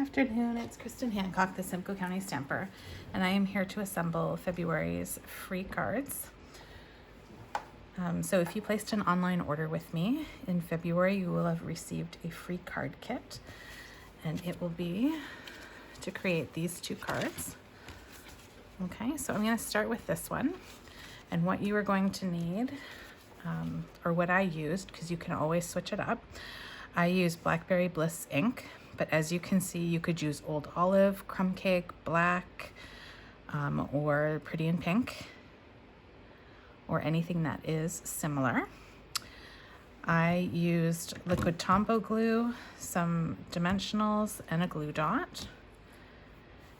afternoon, it's Kristen Hancock, the Simcoe County Stamper, and I am here to assemble February's free cards. So if you placed an online order with me in February, you will have received a free card kit, and it will be to create these 2 cards. Okay, so I'm going to start with this one, and what you are going to need, or what I used, because you can always switch it up. I use Blackberry Bliss ink, but as you can see, you could use Old Olive, Crumb Cake, Black, or Pretty in Pink, or anything that is similar. I used liquid Tombow glue, some dimensionals, and a glue dot.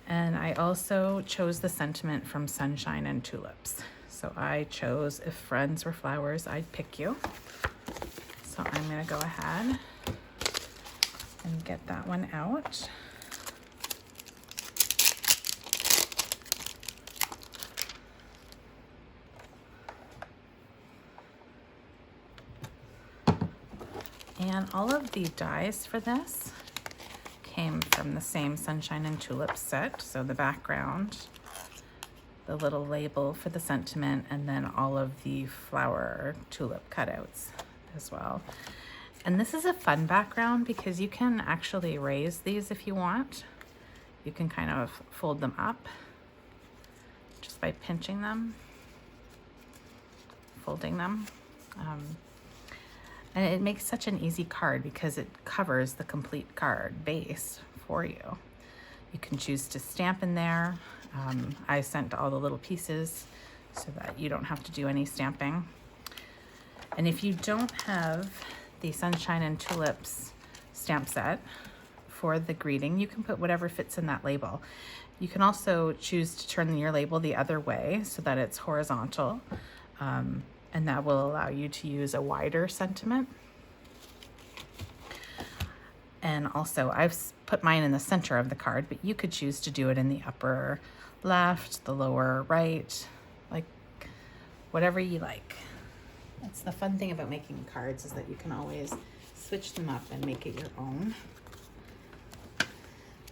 And I also chose the sentiment from Sunshine and Tulips. So I chose, if friends were flowers, I'd pick you. So I'm gonna go ahead and get that one out. And all of the dies for this came from the same Sunshine and Tulips set. So the background, the little label for the sentiment, and then all of the flower tulip cutouts as well. And this is a fun background because you can actually raise these if you want. You can kind of fold them up just by pinching them, folding them. And it makes such an easy card because it covers the complete card base for you. You can choose to stamp in there. I sent all the little pieces so that you don't have to do any stamping. And if you don't have the Sunshine and Tulips stamp set for the greeting, you can put whatever fits in that label. You can also choose to turn your label the other way so that it's horizontal, and that will allow you to use a wider sentiment. And also I've put mine in the center of the card, but you could choose to do it in the upper left, the lower right, like whatever you like. That's the fun thing about making cards, is that you can always switch them up and make it your own.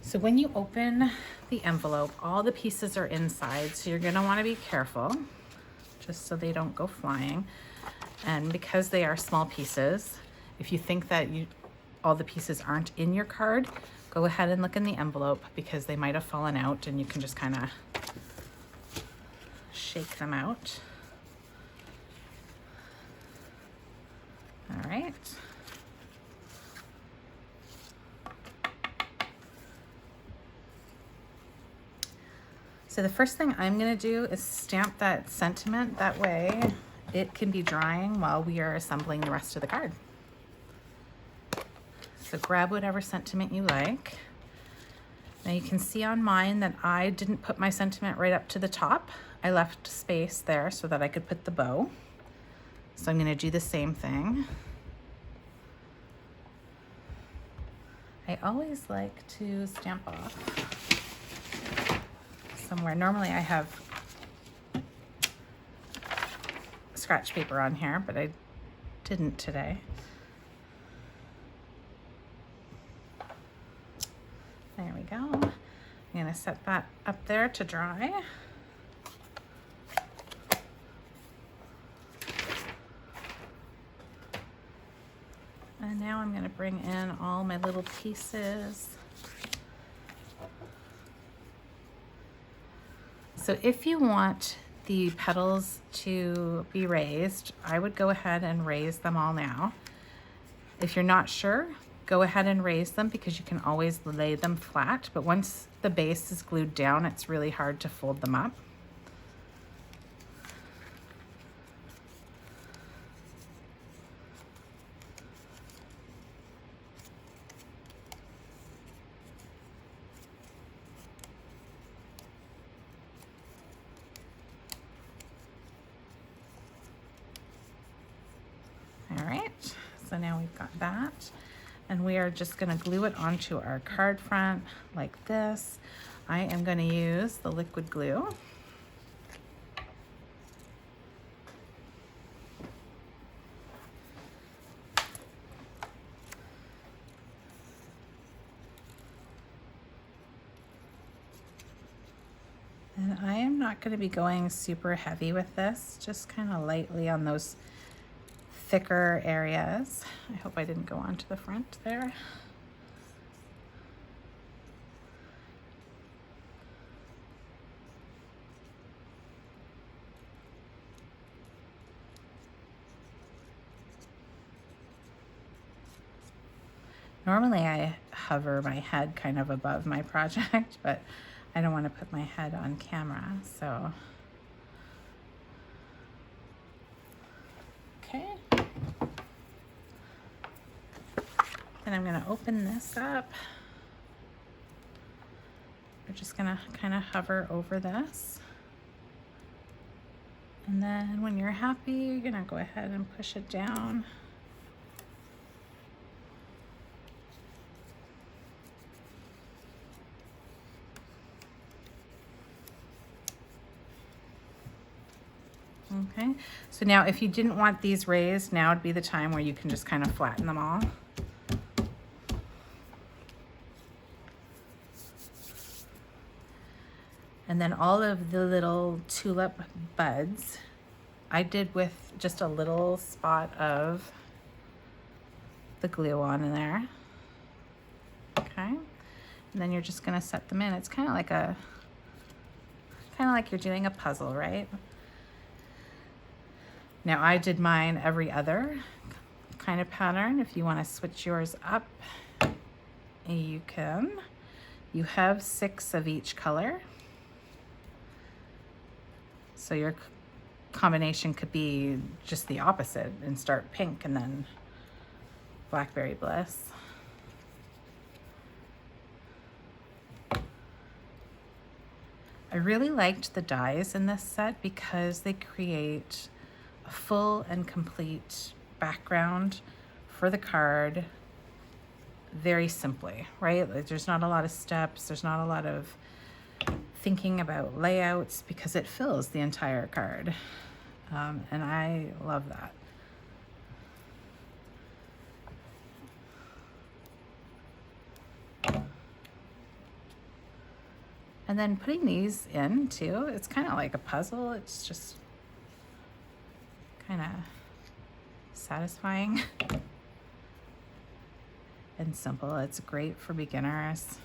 So when you open the envelope, all the pieces are inside, so you're gonna wanna be careful just so they don't go flying. And because they are small pieces, if you think that all the pieces aren't in your card, go ahead and look in the envelope because they might have fallen out, and you can just kind of shake them out. All right. So the first thing I'm going to do is stamp that sentiment. That way it can be drying while we are assembling the rest of the card. So grab whatever sentiment you like. Now you can see on mine that I didn't put my sentiment right up to the top. I left space there so that I could put the bow. So I'm going to do the same thing. I always like to stamp off somewhere. Normally I have scratch paper on here, but I didn't today. There we go. I'm gonna set that up there to dry. And now I'm gonna bring in all my little pieces. So if you want the petals to be raised, I would go ahead and raise them all now. If you're not sure, go ahead and raise them because you can always lay them flat, but once the base is glued down, it's really hard to fold them up. All right, so now we've got that, and we are just gonna glue it onto our card front like this. I am gonna use the liquid glue. And I am not going to be going super heavy with this, just kind of lightly on those thicker areas. I hope I didn't go onto the front there. Normally I hover my head kind of above my project, but I don't want to put my head on camera, so. Okay. Then I'm going to open this up. We're just going to kind of hover over this. And then when you're happy, you're going to go ahead and push it down. Okay, so now if you didn't want these raised, now would be the time where you can just kind of flatten them all. And then all of the little tulip buds, I did with just a little spot of the glue on in there. Okay, and then you're just gonna set them in. It's kind of like you're doing a puzzle, right? Now I did mine every other kind of pattern. If you want to switch yours up, you can. You have 6 of each color. So your combination could be just the opposite and start pink and then Blackberry Bliss. I really liked the dies in this set because they create a full and complete background for the card very simply, right? Like, there's not a lot of steps, there's not a lot of thinking about layouts because it fills the entire card. And I love that. And then putting these in too, it's kind of like a puzzle. It's just kind of satisfying and simple. It's great for beginners.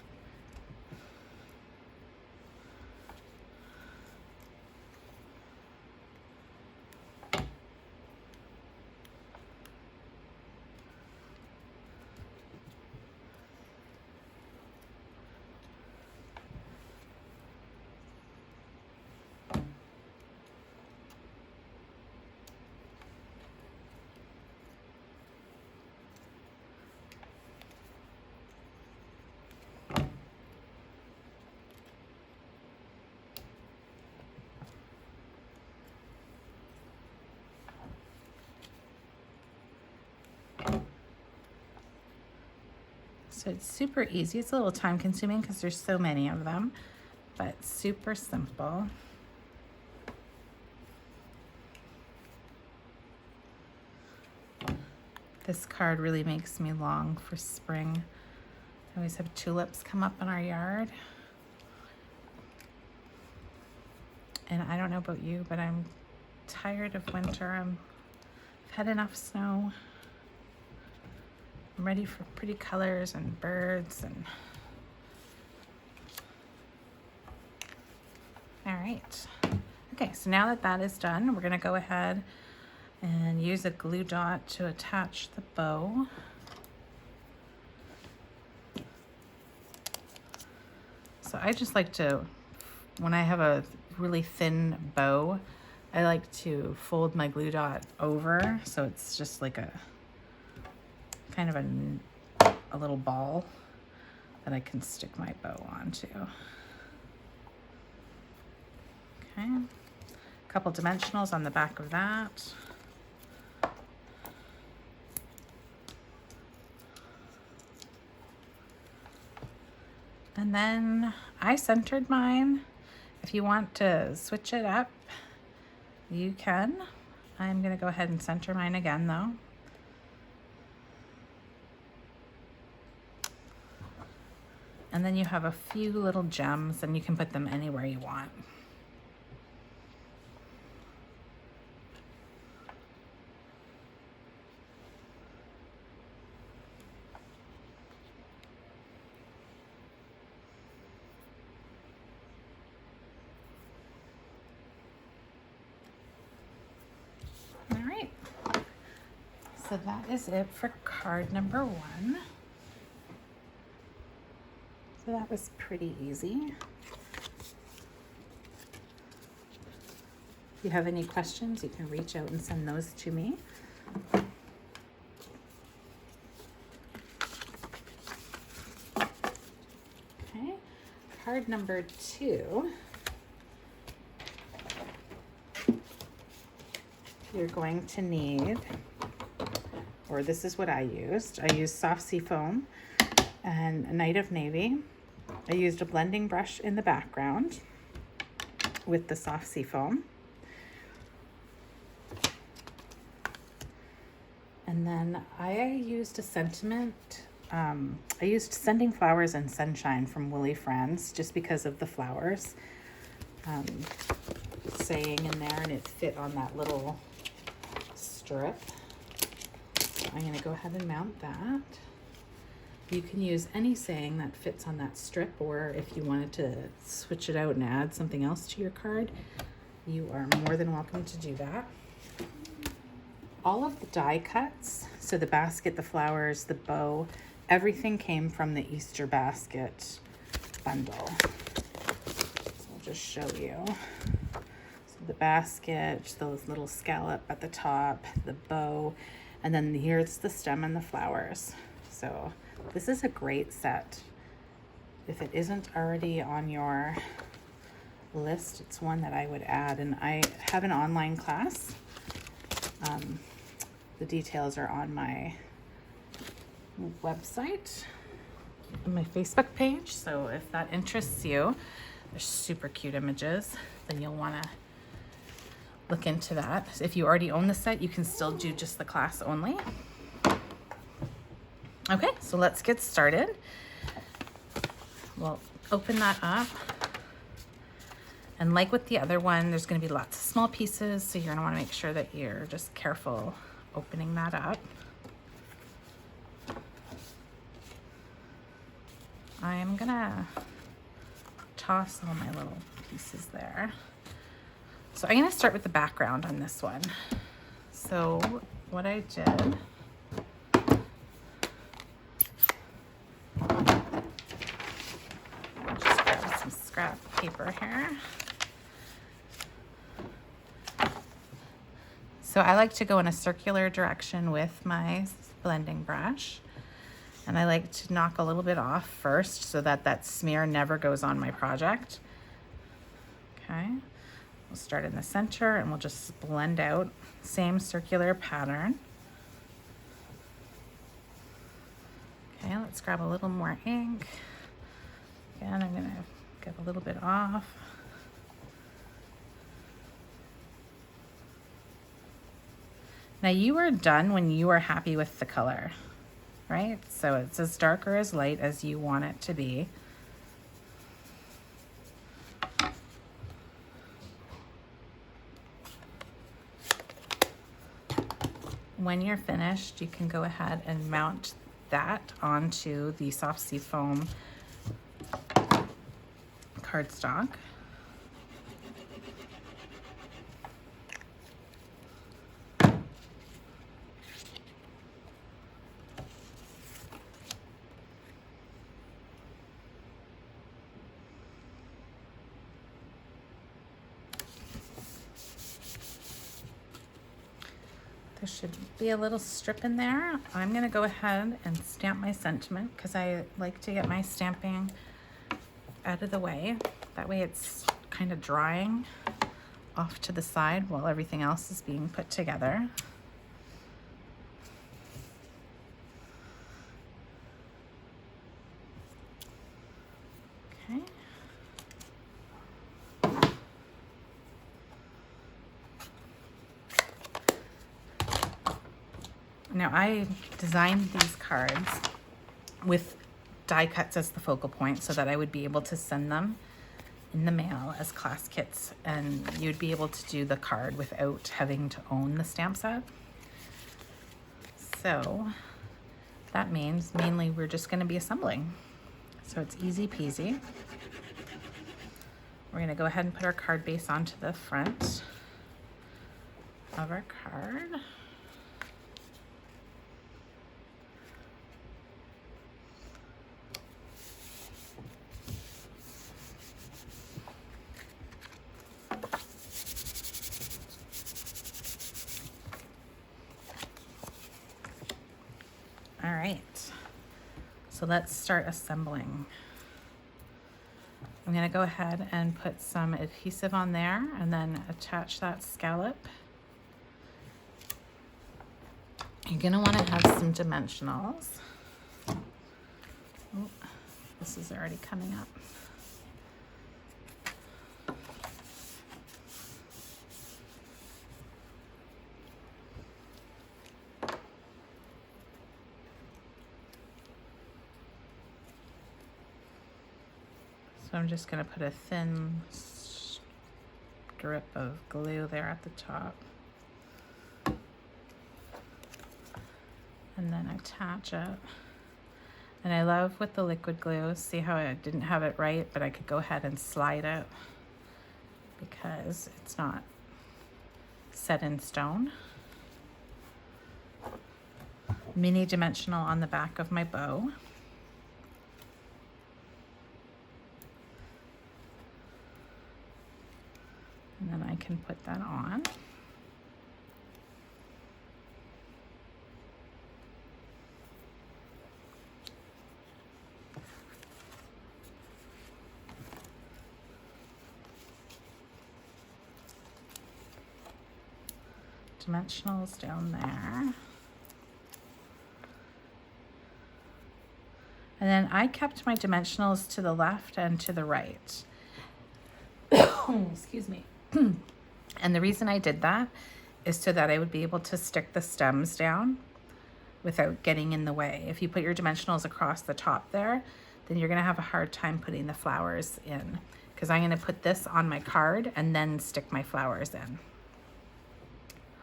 So it's super easy. It's a little time consuming because there's so many of them, but super simple. This card really makes me long for spring. I always have tulips come up in our yard. And I don't know about you, but I'm tired of winter. I've had enough snow. I'm ready for pretty colors and birds and all right. Okay, so now that that is done, we're gonna go ahead and use a glue dot to attach the bow. So I just like to, when I have a really thin bow, I like to fold my glue dot over so it's just like a kind of a little ball that I can stick my bow onto. Okay, a couple dimensionals on the back of that. And then I centered mine. If you want to switch it up, you can. I'm gonna go ahead and center mine again though. And then you have a few little gems and you can put them anywhere you want. So that is it for card number 1. So that was pretty easy. If you have any questions, you can reach out and send those to me. Okay, card number 2. You're going to need, or this is what I used. I used soft sea foam and a Night of Navy. I used a blending brush in the background with the soft sea foam. And then I used a sentiment. I used Sending Flowers and Sunshine from Woolly Friends just because of the flowers saying in there, and it fit on that little strip. So I'm going to go ahead and mount that. You can use any saying that fits on that strip, or if you wanted to switch it out and add something else to your card, you are more than welcome to do that. All of the die cuts, so the basket, the flowers, the bow, everything came from the Easter basket bundle. So I'll just show you. So the basket, those little scallop at the top, the bow, and then here's the stem and the flowers. So this is a great set. If it isn't already on your list, it's one that I would add. And I have an online class. The details are on my website, on my Facebook page. So if that interests you, there's super cute images, then you'll want to look into that. If you already own the set, you can still do just the class only. Okay, so let's get started. We'll open that up. And like with the other one, there's going to be lots of small pieces, so you're going to want to make sure that you're just careful opening that up. I'm going to toss all my little pieces there. So I'm going to start with the background on this one. So what I did, I'll just grab some scrap paper here. So I like to go in a circular direction with my blending brush. And I like to knock a little bit off first so that that smear never goes on my project. Okay, we'll start in the center and we'll just blend out, same circular pattern. Okay, let's grab a little more ink. Again, I'm gonna get a little bit off. Now you are done when you are happy with the color, right? So it's as dark or as light as you want it to be. When you're finished, you can go ahead and mount that onto the soft sea foam cardstock. There should be a little strip in there. I'm going to go ahead and stamp my sentiment because I like to get my stamping out of the way. That way it's kind of drying off to the side while everything else is being put together. Okay. Now I designed these cards with die cuts as the focal point so that I would be able to send them in the mail as class kits, and you'd be able to do the card without having to own the stamp set. So that means mainly we're just going to be assembling. So it's easy peasy. We're going to go ahead and put our card base onto the front of our card. So let's start assembling. I'm gonna go ahead and put some adhesive on there and then attach that scallop. You're gonna wanna have some dimensionals. Oh, this is already coming up. So I'm just going to put a thin strip of glue there at the top. And then attach it. And I love with the liquid glue, see how I didn't have it right, but I could go ahead and slide it because it's not set in stone. Mini dimensional on the back of my bow. And then I can put that on. Dimensionals down there. And then I kept my dimensionals to the left and to the right. Excuse me. And the reason I did that is so that I would be able to stick the stems down without getting in the way. If you put your dimensionals across the top there, then you're gonna have a hard time putting the flowers in, because I'm gonna put this on my card and then stick my flowers in.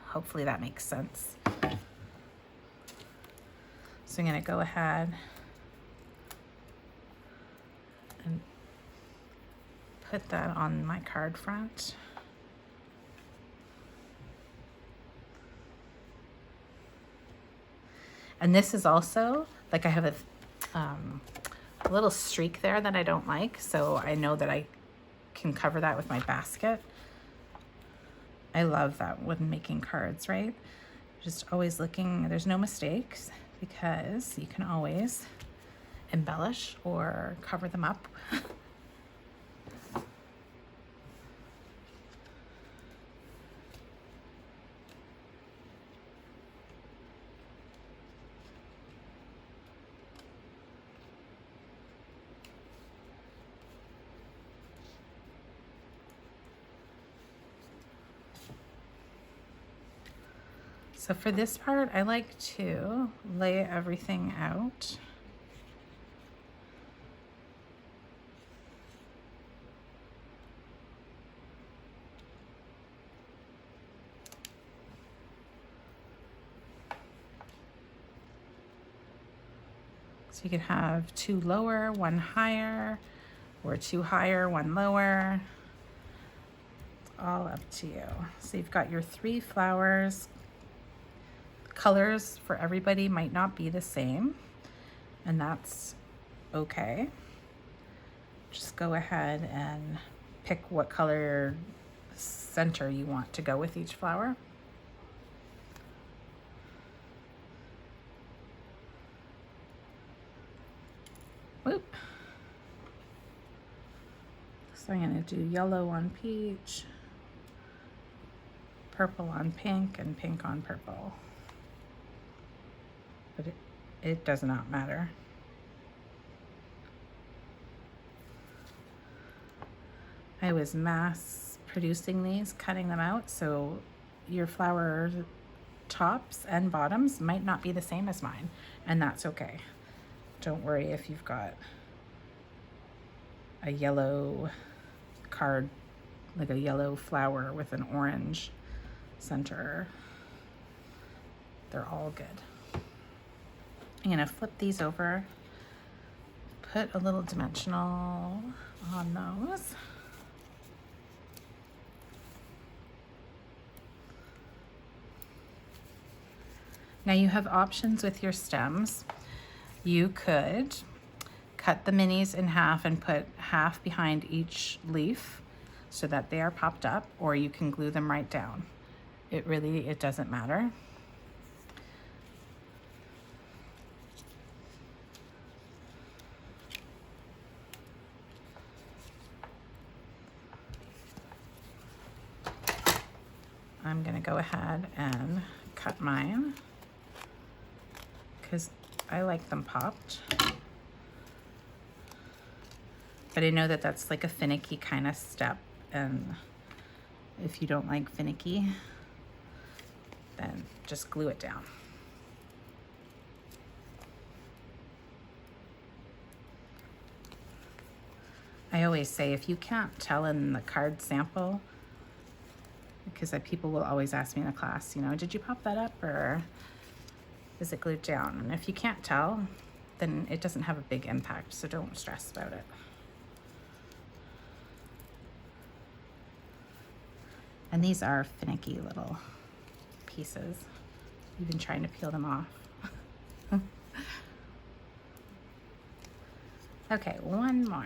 Hopefully that makes sense. So I'm gonna go ahead and put that on my card front. And this is also, like, I have a little streak there that I don't like, so I know that I can cover that with my basket. I love that when making cards, right? Just always looking, there's no mistakes, because you can always embellish or cover them up. So for this part, I like to lay everything out. So you could have two lower, one higher, or two higher, one lower. It's all up to you. So you've got your 3 flowers. Colors for everybody might not be the same, and that's okay. Just go ahead and pick what color center you want to go with each flower. Whoop. So I'm going to do yellow on peach, purple on pink, and pink on purple. But it does not matter. I was mass producing these, cutting them out, so your flower tops and bottoms might not be the same as mine, and that's okay. Don't worry if you've got a yellow card, like a yellow flower with an orange center. They're all good. I'm gonna flip these over, put a little dimensional on those. Now you have options with your stems. You could cut the minis in half and put half behind each leaf so that they are popped up, or you can glue them right down. It doesn't matter. I'm gonna go ahead and cut mine because I like them popped. But I know that that's like a finicky kind of step, and if you don't like finicky, then just glue it down. I always say if you can't tell in the card sample, because people will always ask me in the class, you know, did you pop that up or is it glued down? And if you can't tell, then it doesn't have a big impact, so don't stress about it. And these are finicky little pieces. Even trying to peel them off. Okay, one more.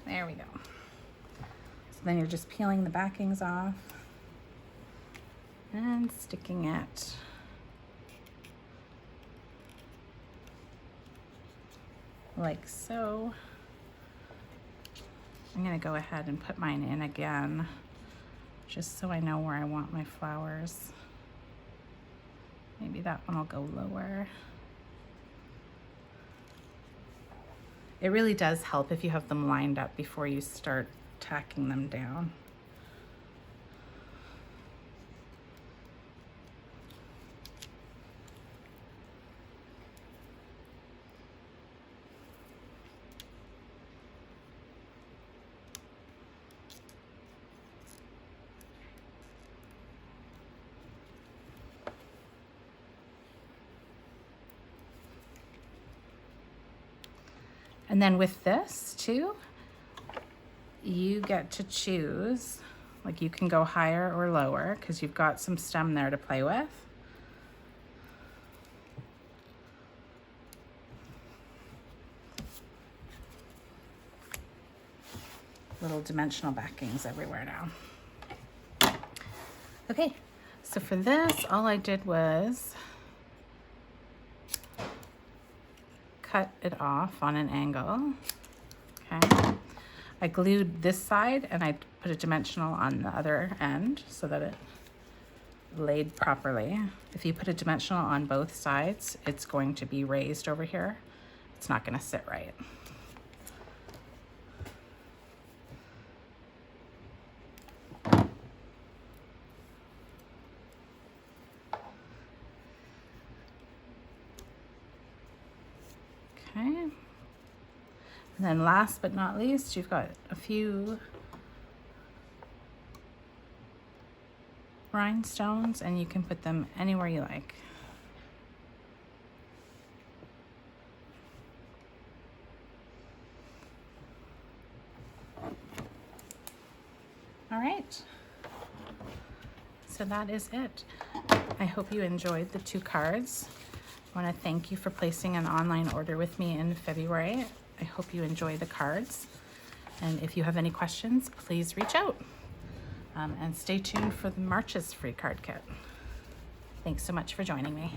There we go. So then you're just peeling the backings off and sticking it like so. I'm gonna go ahead and put mine in again, just so I know where I want my flowers. Maybe that one will go lower. It really does help if you have them lined up before you start tacking them down. And then with this too, you get to choose, like you can go higher or lower because you've got some stem there to play with. Little dimensional backings everywhere now. Okay, so for this, all I did was cut it off on an angle, okay? I glued this side and I put a dimensional on the other end so that it laid properly. If you put a dimensional on both sides, it's going to be raised over here. It's not gonna sit right. Okay, and then last but not least, you've got a few rhinestones and you can put them anywhere you like. All right, so that is it. I hope you enjoyed the 2 cards. I want to thank you for placing an online order with me in February. I hope you enjoy the cards. And if you have any questions, please reach out. And stay tuned for the March's free card kit. Thanks so much for joining me.